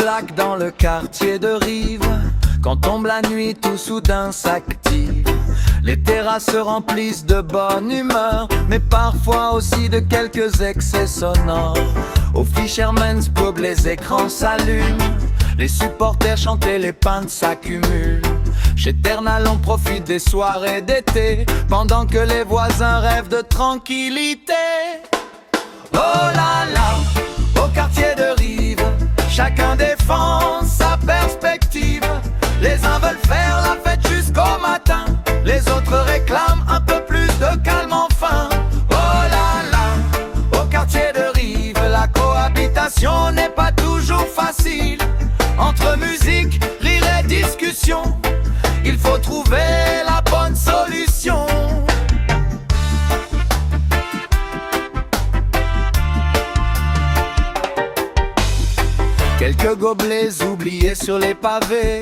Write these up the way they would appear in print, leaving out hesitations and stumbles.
lac dans le quartier de Rive. Quand tombe la nuit, tout soudain s'active. Les terrasses se remplissent de bonne humeur, mais parfois aussi de quelques excès sonores. Au Fisherman's Pub, les écrans s'allument, les supporters chantent et les pintes s'accumulent. Chez Ternal, on profite des soirées d'été, pendant que les voisins rêvent de tranquillité. Oh là là, au quartier de Rive, chacun défend sa perspective. Les uns veulent faire la fête jusqu'au matin, les autres réclament un peu plus de calme enfin. Oh là là, au quartier de Rive, la cohabitation n'est pas toujours facile. Entre musique, rire et discussion, il faut trouver la bonne solution. Quelques gobelets oubliés sur les pavés,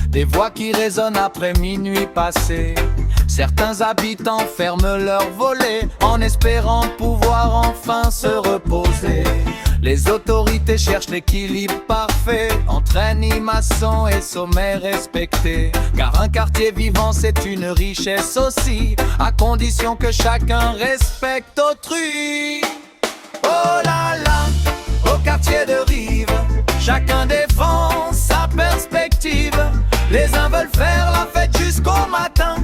des voix qui résonnent après minuit passé. Certains habitants ferment leurs volets en espérant pouvoir enfin se reposer. Les autorités cherchent l'équilibre parfait entre animation et sommet respecté. Car un quartier vivant c'est une richesse aussi, à condition que chacun respecte autrui. Oh là là, au quartier de Rive, chacun défend sa perspective. Les uns veulent faire la fête jusqu'au matin.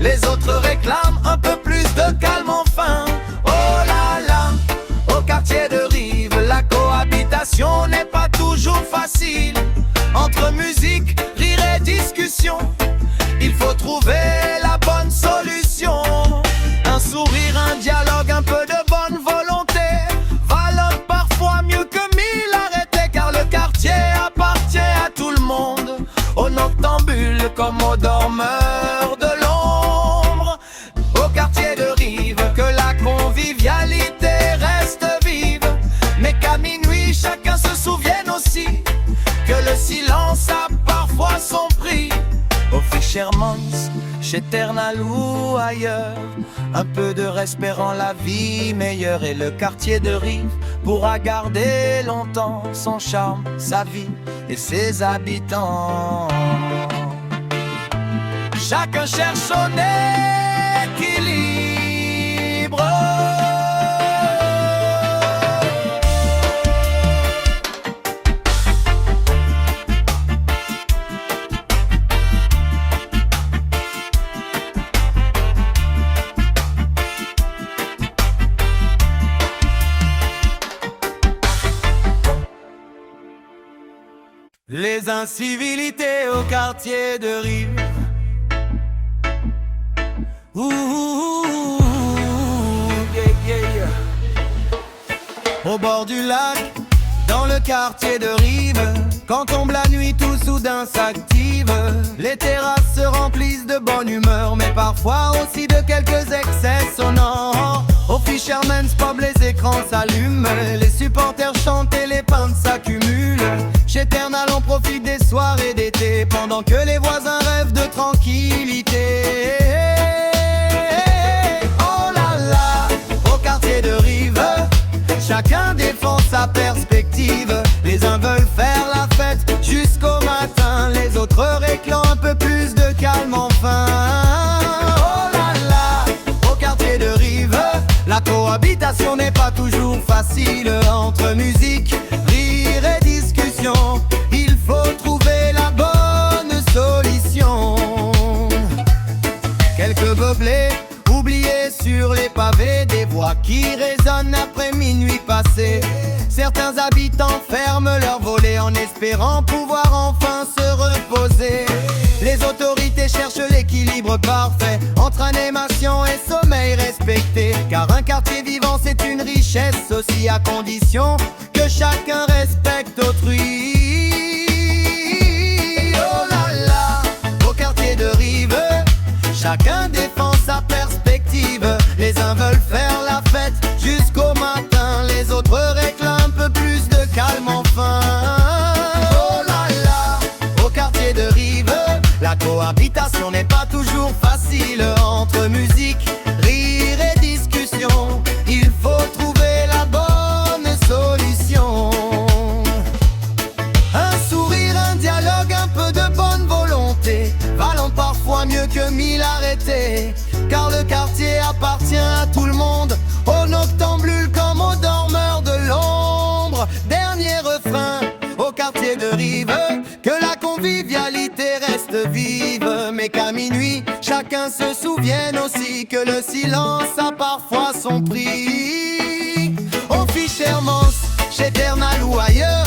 Les autres réclament un peu plus de calme enfin. Oh là là, au quartier de Rive, la cohabitation n'est pas toujours facile. Entre musique, rire et discussion, il faut trouver la bonne solution. Un sourire, un dialogue, un peu de bonne volonté valent parfois mieux que 1000 arrêtés. Car le quartier appartient à tout le monde, aux noctambules comme aux dormeurs de l'ombre. Au quartier de Rive, que la convivialité reste vive, mais qu'à minuit chacun se souvienne aussi que le silence a parfois son prix. Au Fisherman's, chez Ternal ou ailleurs, un peu de respect rend la vie meilleure. Et le quartier de Rive pourra garder longtemps son charme, sa vie et ses habitants. Chacun cherche son équilibre. Les incivilités au quartier de Rive. Ouh, yeah, yeah. Au bord du lac, dans le quartier de Rive, quand tombe la nuit, tout soudain s'active. Les terrasses se remplissent de bonne humeur, mais parfois aussi de quelques excès sonores. Au Fisherman's Pub, les écrans s'allument, les supporters chantent et les pintes s'accumulent. Chez Ternal, on profite des soirées d'été, pendant que les voisins rêvent de tranquillité. Oh là là, au quartier de Rive, chacun défend sa perspective. Les uns veulent faire la fête jusqu'au matin, les autres réclament un peu plus de calme enfin. Oh là là, au quartier de Rive, la cohabitation n'est pas toujours facile. Entre musique, rire et discussion, il faut trouver la bonne solution. Quelques beublés oubliés sur les pavés, des voix qui résonnent après minuit passé. Certains habitants ferment leurs volets en espérant pouvoir enfin se reposer. Les autorités cherchent l'équilibre parfait entre animation et sommeil respecté, car un quartier vivant c'est une richesse aussi, à condition que chacun respecte autrui. Oh là là, au quartier de Rive, chacun défend sa perspective. Les uns veulent faire la fête jusqu'au matin, les autres réclament un peu plus de calme enfin. Oh là là, au quartier de Rive, la cohabitation n'est pas toujours facile. Entre musique, rire et discussion, il faut trouver la bonne solution. Un sourire, un dialogue, un peu de bonne volonté valent parfois mieux que 1000 arrêtés, car le quartier appartient à tout le monde, aux noctambules comme aux dormeurs de l'ombre. Dernier refrain, au quartier de Rive, que la convivialité reste vive, mais qu'à minuit, chacun se souvienne aussi que le silence a parfois son prix. Au Fisherman's, chez Ternal ou ailleurs,